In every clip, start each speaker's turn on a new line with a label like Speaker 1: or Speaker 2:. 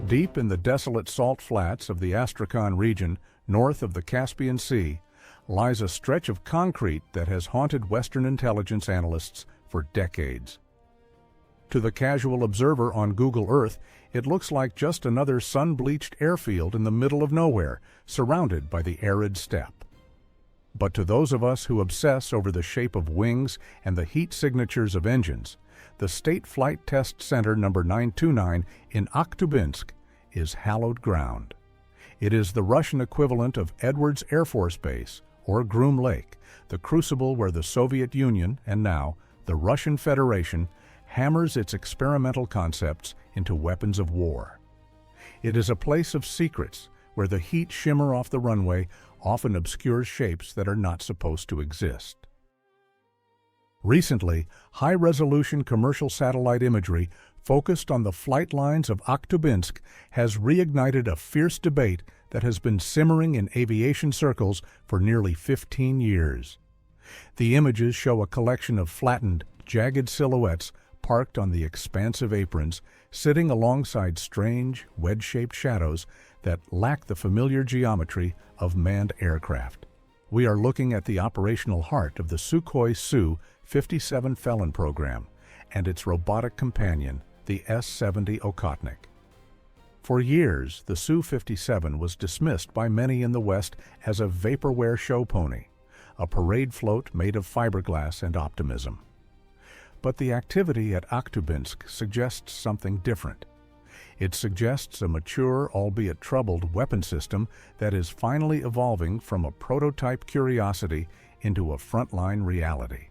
Speaker 1: Deep in the desolate salt flats of the Astrakhan region, north of the Caspian Sea, lies a stretch of concrete that has haunted Western intelligence analysts for decades. To the casual observer on Google Earth, it looks like just another sun-bleached airfield in the middle of nowhere, surrounded by the arid steppe. But to those of us who obsess over the shape of wings and the heat signatures of engines, the State Flight Test Center No. 929 in Akhtubinsk is hallowed ground. It is the Russian equivalent of Edwards Air Force Base or Groom Lake, the crucible where the Soviet Union, and now the Russian Federation, hammers its experimental concepts into weapons of war. It is a place of secrets where the heat shimmer off the runway often obscures shapes that are not supposed to exist. Recently, high-resolution commercial satellite imagery focused on the flight lines of Akhtubinsk has reignited a fierce debate that has been simmering in aviation circles for nearly 15 years. The images show a collection of flattened, jagged silhouettes parked on the expansive aprons, sitting alongside strange, wedge-shaped shadows that lack the familiar geometry of manned aircraft. We are looking at the operational heart of the Sukhoi Su-57 Felon program and its robotic companion, the S-70 Okhotnik. For years, the Su-57 was dismissed by many in the West as a vaporware show pony, a parade float made of fiberglass and optimism. But the activity at Akhtubinsk suggests something different. It suggests a mature, albeit troubled, weapon system that is finally evolving from a prototype curiosity into a frontline reality.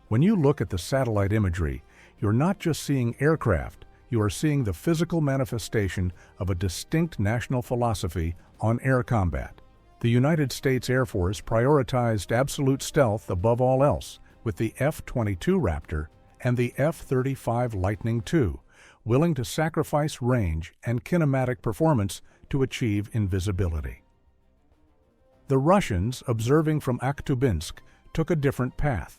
Speaker 1: When you look at the satellite imagery, you're not just seeing aircraft, you are seeing the physical manifestation of a distinct national philosophy on air combat. The United States Air Force prioritized absolute stealth above all else, with the F-22 Raptor and the F-35 Lightning II, willing to sacrifice range and kinematic performance to achieve invisibility. The Russians, observing from Akhtubinsk, took a different path.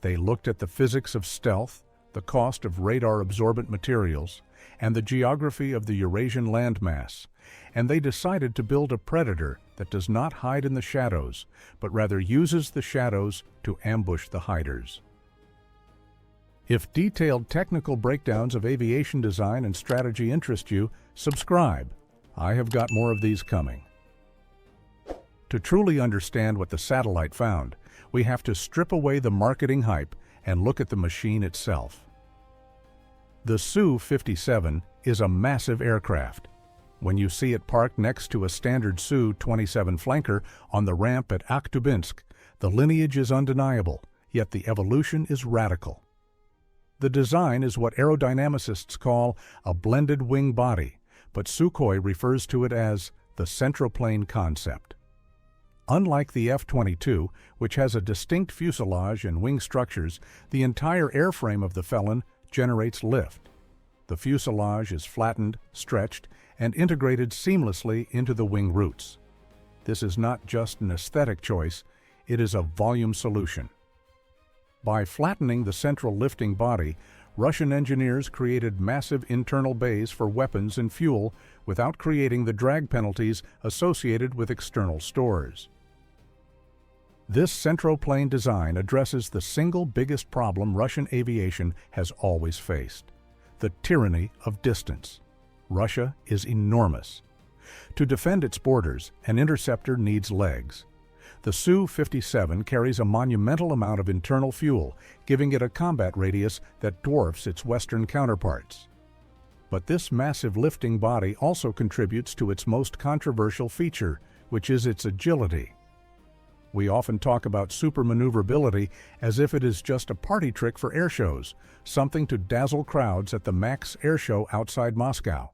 Speaker 1: They looked at the physics of stealth, the cost of radar-absorbent materials, and the geography of the Eurasian landmass, and they decided to build a Predator that does not hide in the shadows, but rather uses the shadows to ambush the hiders. If detailed technical breakdowns of aviation design and strategy interest you, subscribe. I have got more of these coming. To truly understand what the satellite found, we have to strip away the marketing hype and look at the machine itself. The Su-57 is a massive aircraft. When you see it parked next to a standard Su-27 flanker on the ramp at Akhtubinsk, the lineage is undeniable, yet the evolution is radical. The design is what aerodynamicists call a blended wing body, but Sukhoi refers to it as the centroplane concept. Unlike the F-22, which has a distinct fuselage and wing structures, the entire airframe of the Felon generates lift. The fuselage is flattened, stretched, and integrated seamlessly into the wing roots. This is not just an aesthetic choice, it is a volume solution. By flattening the central lifting body, Russian engineers created massive internal bays for weapons and fuel without creating the drag penalties associated with external stores. This centroplane design addresses the single biggest problem Russian aviation has always faced: the tyranny of distance. Russia is enormous. To defend its borders, an interceptor needs legs. The Su-57 carries a monumental amount of internal fuel, giving it a combat radius that dwarfs its Western counterparts. But this massive lifting body also contributes to its most controversial feature, which is its agility. We often talk about super maneuverability as if it is just a party trick for air shows, something to dazzle crowds at the MAX air show outside Moscow.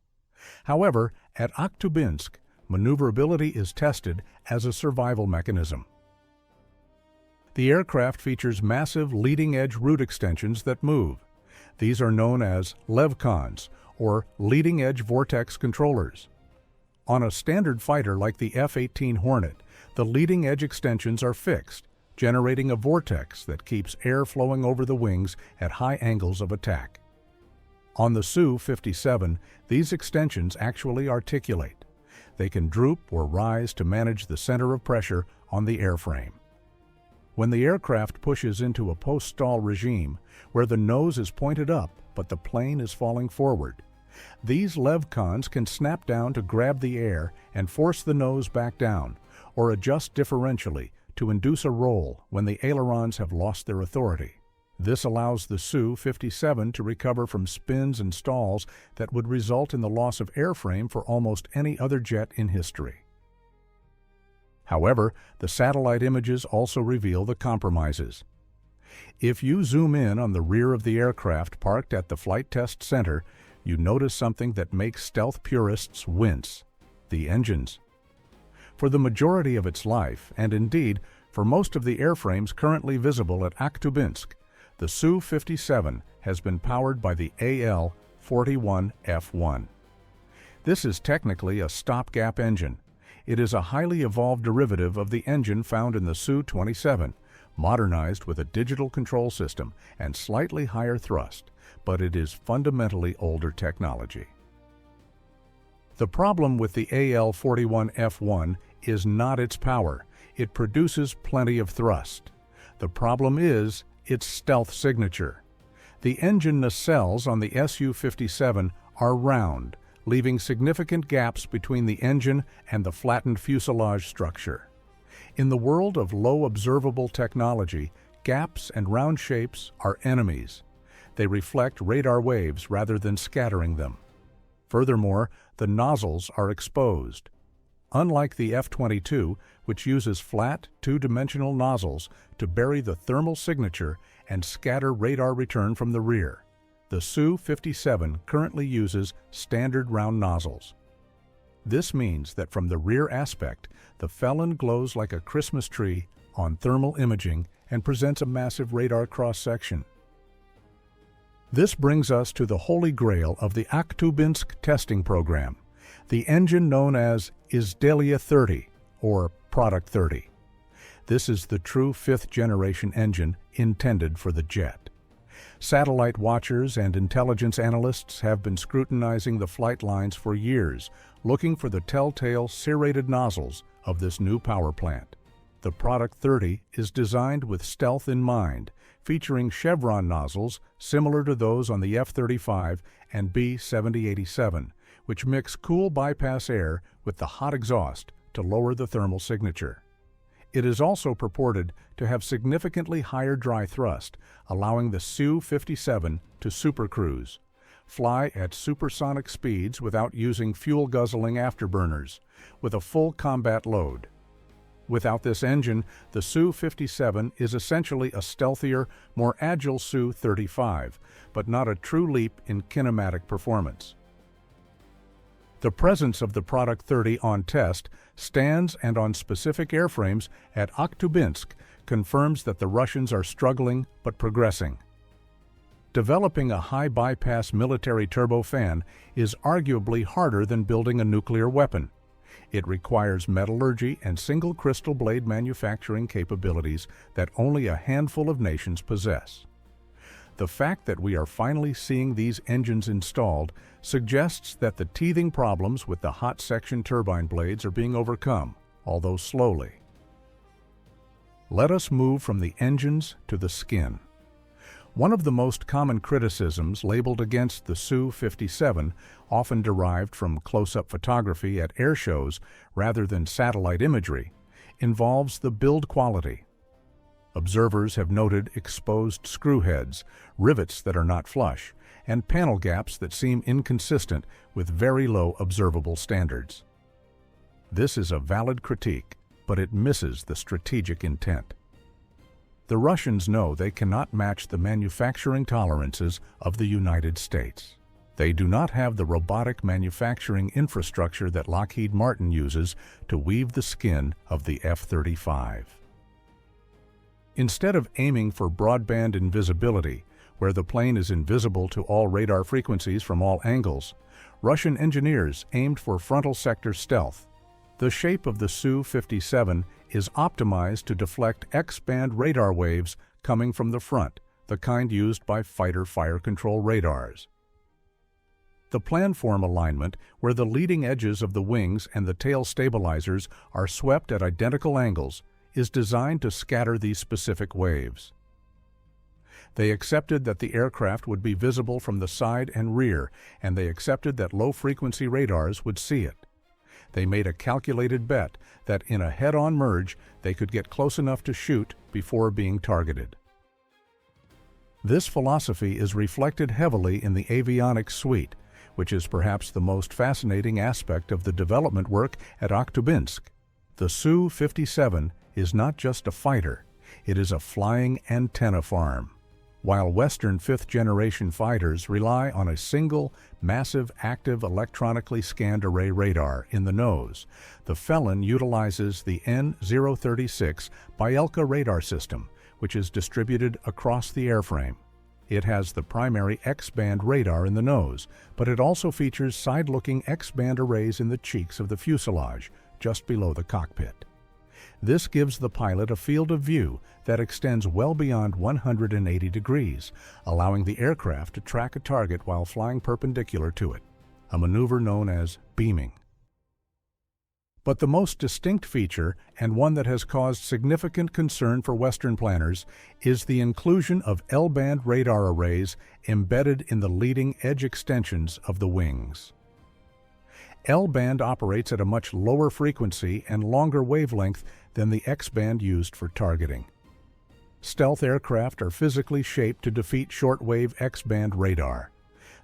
Speaker 1: However, at Akhtubinsk, maneuverability is tested as a survival mechanism. The aircraft features massive leading-edge root extensions that move. These are known as levcons, or leading-edge vortex controllers. On a standard fighter like the F-18 Hornet, the leading-edge extensions are fixed, generating a vortex that keeps air flowing over the wings at high angles of attack. On the Su-57, these extensions actually articulate. They can droop or rise to manage the center of pressure on the airframe. When the aircraft pushes into a post-stall regime, where the nose is pointed up but the plane is falling forward, these levcons can snap down to grab the air and force the nose back down, or adjust differentially to induce a roll when the ailerons have lost their authority. This allows the Su-57 to recover from spins and stalls that would result in the loss of airframe for almost any other jet in history. However, the satellite images also reveal the compromises. If you zoom in on the rear of the aircraft parked at the Flight Test Center, you notice something that makes stealth purists wince: the engines. For the majority of its life, and indeed for most of the airframes currently visible at Akhtubinsk, the Su-57 has been powered by the AL-41F1. This is technically a stopgap engine. It is a highly evolved derivative of the engine found in the Su-27, modernized with a digital control system and slightly higher thrust, but it is fundamentally older technology. The problem with the AL-41F1 is not its power. It produces plenty of thrust. The problem is its stealth signature. The engine nacelles on the Su-57 are round, leaving significant gaps between the engine and the flattened fuselage structure. In the world of low observable technology, gaps and round shapes are enemies. They reflect radar waves rather than scattering them. Furthermore, the nozzles are exposed. Unlike the F-22, which uses flat, two-dimensional nozzles to bury the thermal signature and scatter radar return from the rear, the Su-57 currently uses standard round nozzles. This means that from the rear aspect, the Felon glows like a Christmas tree on thermal imaging and presents a massive radar cross-section. This brings us to the holy grail of the Akhtubinsk testing program, the engine known as Izdelia 30, or Product 30. This is the true fifth-generation engine intended for the jet. Satellite watchers and intelligence analysts have been scrutinizing the flight lines for years, looking for the telltale serrated nozzles of this new power plant. The Product 30 is designed with stealth in mind, featuring chevron nozzles similar to those on the F-35 and B-7087, which mix cool bypass air with the hot exhaust to lower the thermal signature. It is also purported to have significantly higher dry thrust, allowing the Su-57 to supercruise, fly at supersonic speeds without using fuel-guzzling afterburners, with a full combat load. Without this engine, the Su-57 is essentially a stealthier, more agile Su-35, but not a true leap in kinematic performance. The presence of the Product 30 on test, stands, and on specific airframes at Akhtubinsk confirms that the Russians are struggling but progressing. Developing a high-bypass military turbofan is arguably harder than building a nuclear weapon. It requires metallurgy and single-crystal blade manufacturing capabilities that only a handful of nations possess. The fact that we are finally seeing these engines installed suggests that the teething problems with the hot section turbine blades are being overcome, although slowly. Let us move from the engines to the skin. One of the most common criticisms labeled against the Su-57, often derived from close-up photography at air shows rather than satellite imagery, involves the build quality. Observers have noted exposed screw heads, rivets that are not flush, and panel gaps that seem inconsistent with very low observable standards. This is a valid critique, but it misses the strategic intent. The Russians know they cannot match the manufacturing tolerances of the United States. They do not have the robotic manufacturing infrastructure that Lockheed Martin uses to weave the skin of the F-35. Instead of aiming for broadband invisibility, where the plane is invisible to all radar frequencies from all angles, Russian engineers aimed for frontal-sector stealth. The shape of the Su-57 is optimized to deflect X-band radar waves coming from the front, the kind used by fighter fire control radars. The planform alignment, where the leading edges of the wings and the tail stabilizers are swept at identical angles, is designed to scatter these specific waves. They accepted that the aircraft would be visible from the side and rear, and they accepted that low-frequency radars would see it. They made a calculated bet that in a head-on merge they could get close enough to shoot before being targeted. This philosophy is reflected heavily in the avionics suite, which is perhaps the most fascinating aspect of the development work at Akhtubinsk. The Su-57 is not just a fighter, it is a flying antenna farm. While Western fifth-generation fighters rely on a single, massive, active electronically scanned array radar in the nose, the Felon utilizes the N-036 Bielka radar system, which is distributed across the airframe. It has the primary X-band radar in the nose, but it also features side-looking X-band arrays in the cheeks of the fuselage, just below the cockpit. This gives the pilot a field of view that extends well beyond 180 degrees, allowing the aircraft to track a target while flying perpendicular to it, a maneuver known as beaming. But the most distinct feature, and one that has caused significant concern for Western planners, is the inclusion of L-band radar arrays embedded in the leading edge extensions of the wings. L-band operates at a much lower frequency and longer wavelength than the X-band used for targeting. Stealth aircraft are physically shaped to defeat shortwave X-band radar.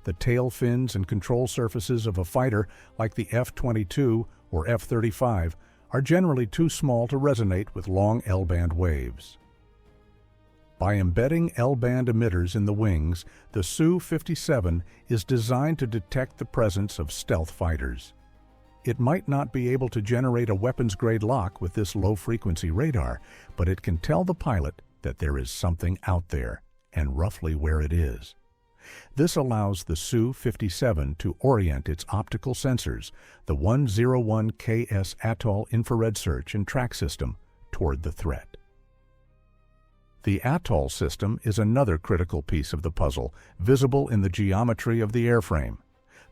Speaker 1: The tail fins and control surfaces of a fighter like the F-22 or F-35 are generally too small to resonate with long L-band waves. By embedding L-band emitters in the wings, the Su-57 is designed to detect the presence of stealth fighters. It might not be able to generate a weapons-grade lock with this low-frequency radar, but it can tell the pilot that there is something out there, and roughly where it is. This allows the Su-57 to orient its optical sensors, the 101KS Atoll infrared search and track system, toward the threat. The Atoll system is another critical piece of the puzzle, visible in the geometry of the airframe.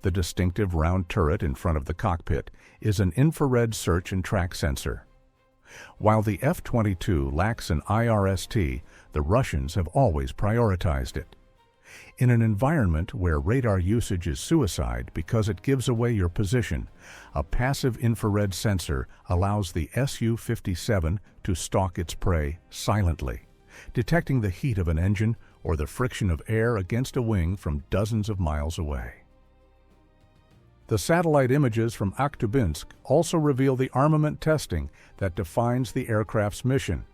Speaker 1: The distinctive round turret in front of the cockpit is an infrared search and track sensor. While the F-22 lacks an IRST, the Russians have always prioritized it. In an environment where radar usage is suicide because it gives away your position, a passive infrared sensor allows the Su-57 to stalk its prey silently, detecting the heat of an engine or the friction of air against a wing from dozens of miles away. The satellite images from Akhtubinsk also reveal the armament testing that defines the aircraft's mission.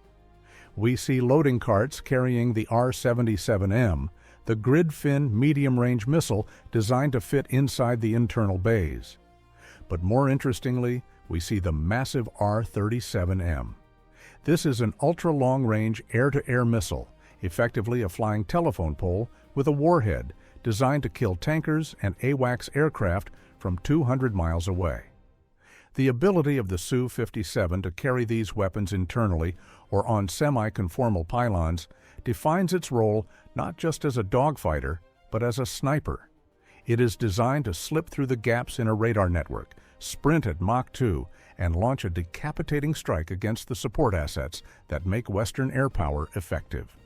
Speaker 1: We see loading carts carrying the R-77M, the grid-fin medium-range missile designed to fit inside the internal bays. But more interestingly, we see the massive R-37M. This is an ultra-long-range air-to-air missile, effectively a flying telephone pole with a warhead designed to kill tankers and AWACS aircraft from 200 miles away. The ability of the Su-57 to carry these weapons internally or on semi-conformal pylons defines its role not just as a dogfighter, but as a sniper. It is designed to slip through the gaps in a radar network, sprint at Mach 2, and launch a decapitating strike against the support assets that make Western air power effective.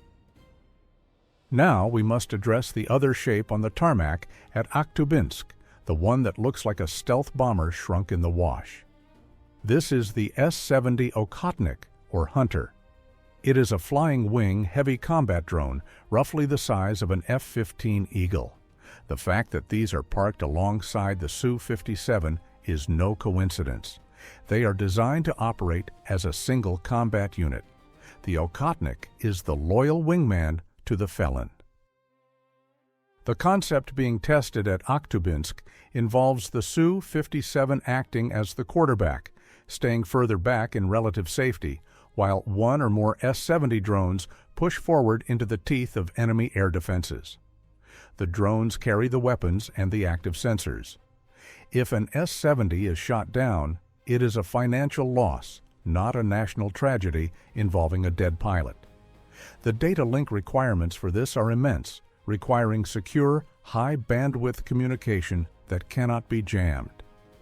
Speaker 1: Now we must address the other shape on the tarmac at Akhtubinsk, the one that looks like a stealth bomber shrunk in the wash. This is the S-70 Okhotnik, or Hunter. It is a flying wing heavy combat drone, roughly the size of an F-15 Eagle. The fact that these are parked alongside the Su-57 is no coincidence. They are designed to operate as a single combat unit. The Okhotnik is the loyal wingman to the Felon. The concept being tested at Akhtubinsk involves the Su-57 acting as the quarterback, staying further back in relative safety, while one or more S-70 drones push forward into the teeth of enemy air defenses. The drones carry the weapons and the active sensors. If an S-70 is shot down, it is a financial loss, not a national tragedy involving a dead pilot. The data link requirements for this are immense, requiring secure, high-bandwidth communication that cannot be jammed.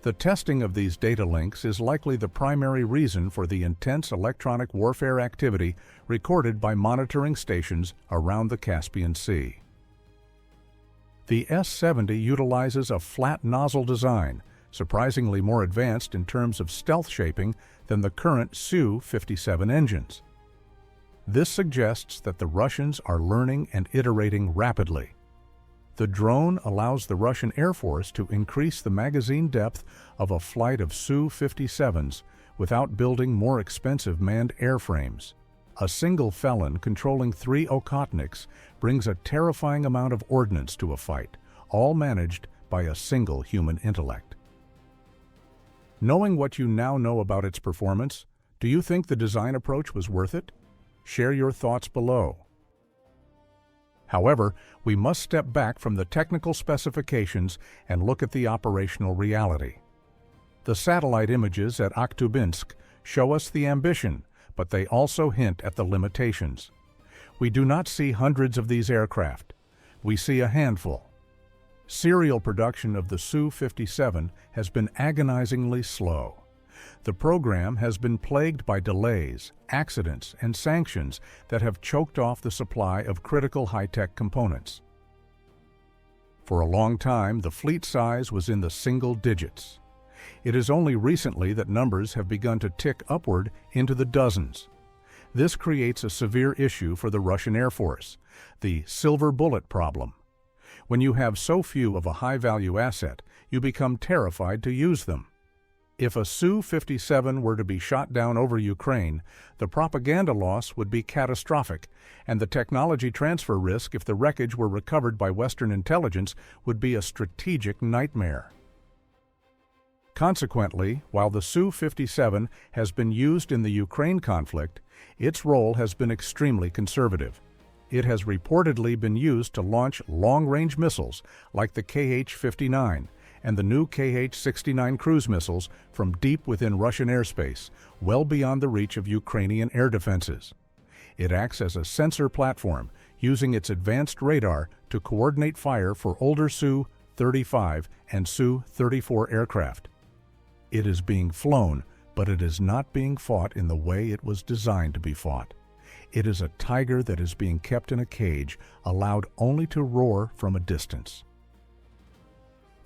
Speaker 1: The testing of these data links is likely the primary reason for the intense electronic warfare activity recorded by monitoring stations around the Caspian Sea. The S-70 utilizes a flat nozzle design, surprisingly more advanced in terms of stealth shaping than the current Su-57 engines. This suggests that the Russians are learning and iterating rapidly. The drone allows the Russian Air Force to increase the magazine depth of a flight of Su-57's without building more expensive manned airframes. A single Felon controlling 3 Okhotniks brings a terrifying amount of ordnance to a fight, all managed by a single human intellect. Knowing what you now know about its performance, do you think the design approach was worth it? Share your thoughts below. However, we must step back from the technical specifications and look at the operational reality. The satellite images at Akhtubinsk show us the ambition, but they also hint at the limitations. We do not see hundreds of these aircraft. We see a handful. Serial production of the Su-57 has been agonizingly slow. The program has been plagued by delays, accidents, and sanctions that have choked off the supply of critical high-tech components. For a long time, the fleet size was in the single digits. It is only recently that numbers have begun to tick upward into the dozens. This creates a severe issue for the Russian Air Force, the silver bullet problem. When you have so few of a high-value asset, you become terrified to use them. If a Su-57 were to be shot down over Ukraine, the propaganda loss would be catastrophic, and the technology transfer risk if the wreckage were recovered by Western intelligence would be a strategic nightmare. Consequently, while the Su-57 has been used in the Ukraine conflict, its role has been extremely conservative. It has reportedly been used to launch long-range missiles like the Kh-59 and the new Kh-69 cruise missiles from deep within Russian airspace, well beyond the reach of Ukrainian air defenses. It acts as a sensor platform, using its advanced radar to coordinate fire for older Su-35 and Su-34 aircraft. It is being flown, but it is not being fought in the way it was designed to be fought. It is a tiger that is being kept in a cage, allowed only to roar from a distance.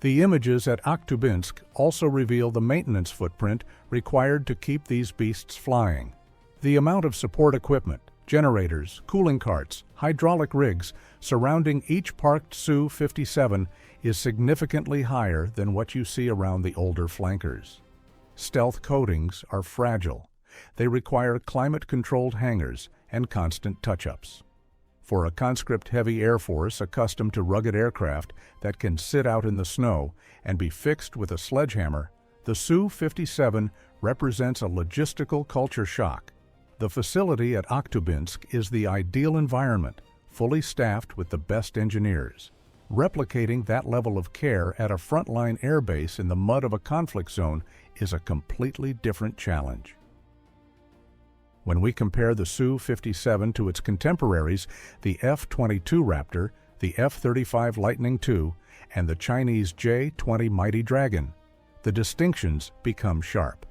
Speaker 1: The images at Akhtubinsk also reveal the maintenance footprint required to keep these beasts flying. The amount of support equipment, generators, cooling carts, hydraulic rigs surrounding each parked Su-57 is significantly higher than what you see around the older flankers. Stealth coatings are fragile. They require climate-controlled hangars and constant touch-ups. For a conscript-heavy Air Force accustomed to rugged aircraft that can sit out in the snow and be fixed with a sledgehammer, the Su-57 represents a logistical culture shock. The facility at Akhtubinsk is the ideal environment, fully staffed with the best engineers. Replicating that level of care at a frontline airbase in the mud of a conflict zone is a completely different challenge. When we compare the Su-57 to its contemporaries, the F-22 Raptor, the F-35 Lightning II, and the Chinese J-20 Mighty Dragon, the distinctions become sharp.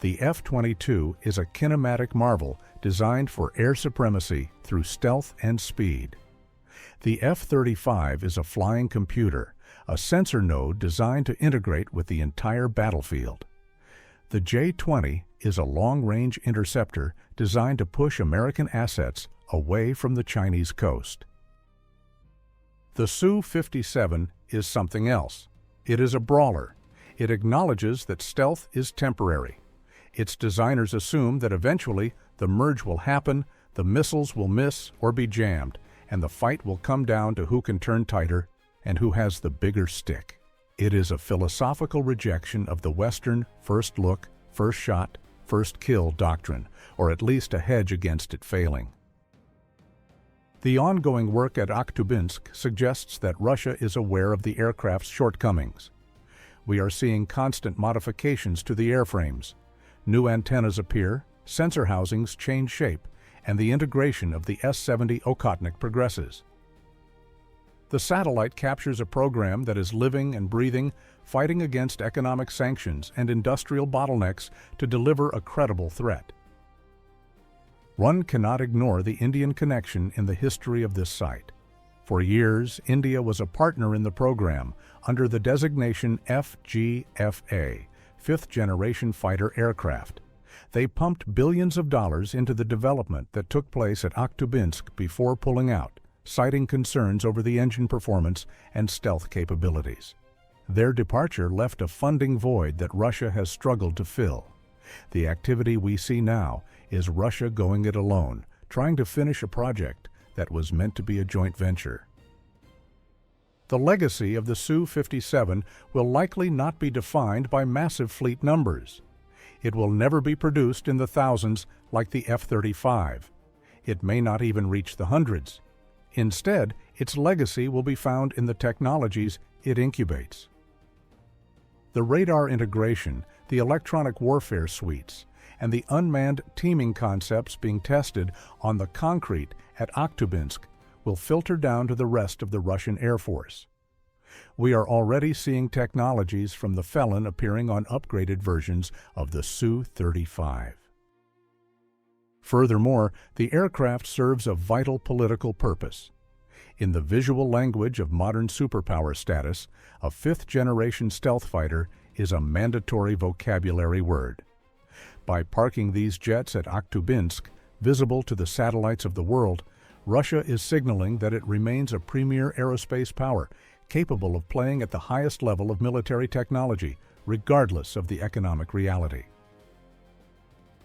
Speaker 1: The F-22 is a kinematic marvel designed for air supremacy through stealth and speed. The F-35 is a flying computer, a sensor node designed to integrate with the entire battlefield. The J-20 is a long-range interceptor designed to push American assets away from the Chinese coast. The Su-57 is something else. It is a brawler. It acknowledges that stealth is temporary. Its designers assume that eventually the merge will happen, the missiles will miss or be jammed, and the fight will come down to who can turn tighter and who has the bigger stick. It is a philosophical rejection of the Western first look, first shot, first kill doctrine, or at least a hedge against it failing. The ongoing work at Akhtubinsk suggests that Russia is aware of the aircraft's shortcomings. We are seeing constant modifications to the airframes. New antennas appear, sensor housings change shape, and the integration of the S-70 Okhotnik progresses. The satellite captures a program that is living and breathing fighting against economic sanctions and industrial bottlenecks to deliver a credible threat. One cannot ignore the Indian connection in the history of this site. For years, India was a partner in the program under the designation FGFA, Fifth Generation Fighter Aircraft. They pumped billions of dollars into the development that took place at Akhtubinsk before pulling out, citing concerns over the engine performance and stealth capabilities. Their departure left a funding void that Russia has struggled to fill. The activity we see now is Russia going it alone, trying to finish a project that was meant to be a joint venture. The legacy of the Su-57 will likely not be defined by massive fleet numbers. It will never be produced in the thousands like the F-35. It may not even reach the hundreds. Instead, its legacy will be found in the technologies it incubates. The radar integration, the electronic warfare suites, and the unmanned teaming concepts being tested on the concrete at Akhtubinsk will filter down to the rest of the Russian Air Force. We are already seeing technologies from the Felon appearing on upgraded versions of the Su-35. Furthermore, the aircraft serves a vital political purpose. In the visual language of modern superpower status, a fifth-generation stealth fighter is a mandatory vocabulary word. By parking these jets at Akhtubinsk, visible to the satellites of the world, Russia is signaling that it remains a premier aerospace power, capable of playing at the highest level of military technology, regardless of the economic reality.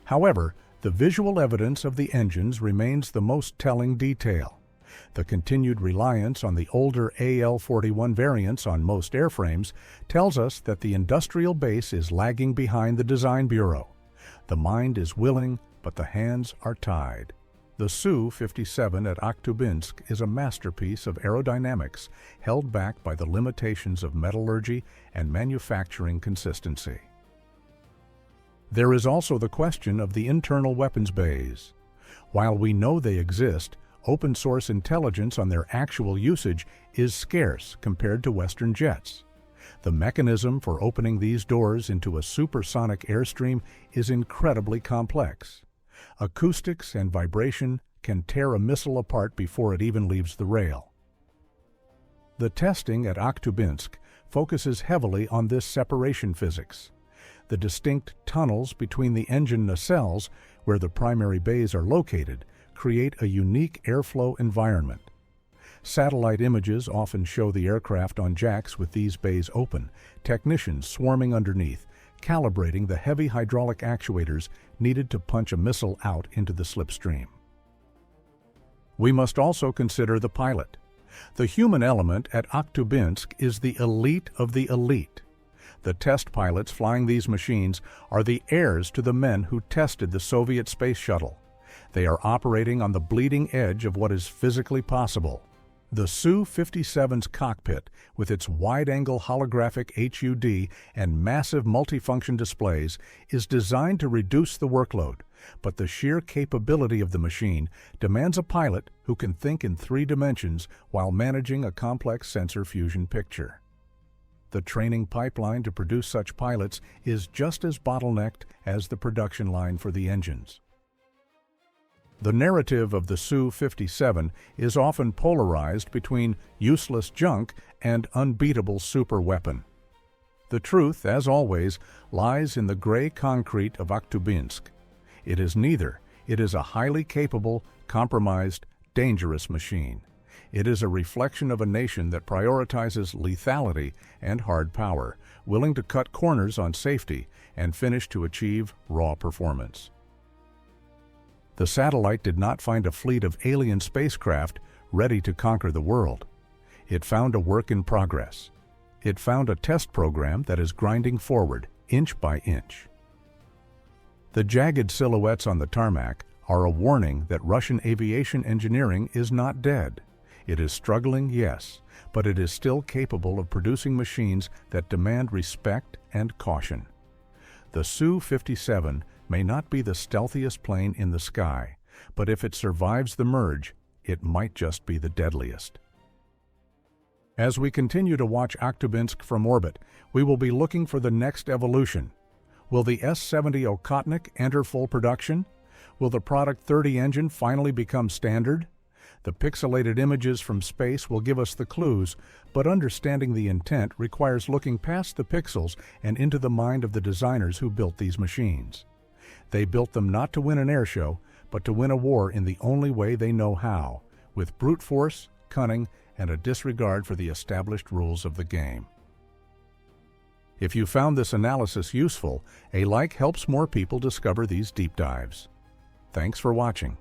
Speaker 1: However, the visual evidence of the engines remains the most telling detail. The continued reliance on the older AL-41 variants on most airframes tells us that the industrial base is lagging behind the design bureau. The mind is willing, but the hands are tied. The Su-57 at Akhtubinsk is a masterpiece of aerodynamics held back by the limitations of metallurgy and manufacturing consistency. There is also the question of the internal weapons bays. While we know they exist, open-source intelligence on their actual usage is scarce compared to Western jets. The mechanism for opening these doors into a supersonic airstream is incredibly complex. Acoustics and vibration can tear a missile apart before it even leaves the rail. The testing at Akhtubinsk focuses heavily on this separation physics. The distinct tunnels between the engine nacelles, where the primary bays are located, create a unique airflow environment. Satellite images often show the aircraft on jacks with these bays open, technicians swarming underneath, calibrating the heavy hydraulic actuators needed to punch a missile out into the slipstream. We must also consider the pilot. The human element at Akhtubinsk is the elite of the elite. The test pilots flying these machines are the heirs to the men who tested the Soviet space shuttle. They are operating on the bleeding edge of what is physically possible. The Su-57's cockpit, with its wide-angle holographic HUD and massive multifunction displays, is designed to reduce the workload, but the sheer capability of the machine demands a pilot who can think in 3 dimensions while managing a complex sensor fusion picture. The training pipeline to produce such pilots is just as bottlenecked as the production line for the engines. The narrative of the Su-57 is often polarized between useless junk and unbeatable superweapon. The truth, as always, lies in the gray concrete of Akhtubinsk. It is neither. It is a highly capable, compromised, dangerous machine. It is a reflection of a nation that prioritizes lethality and hard power, willing to cut corners on safety and finish to achieve raw performance. The satellite did not find a fleet of alien spacecraft ready to conquer the world. It found a work in progress. It found a test program that is grinding forward, inch by inch. The jagged silhouettes on the tarmac are a warning that Russian aviation engineering is not dead. It is struggling, yes, but it is still capable of producing machines that demand respect and caution. The Su-57 may not be the stealthiest plane in the sky, but if it survives the merge, it might just be the deadliest. As we continue to watch Akhtubinsk from orbit, we will be looking for the next evolution. Will the S-70 Okhotnik enter full production? Will the Product 30 engine finally become standard? The pixelated images from space will give us the clues, but understanding the intent requires looking past the pixels and into the mind of the designers who built these machines. They built them not to win an air show, but to win a war in the only way they know how, with brute force, cunning, and a disregard for the established rules of the game. If you found this analysis useful, a like helps more people discover these deep dives. Thanks for watching.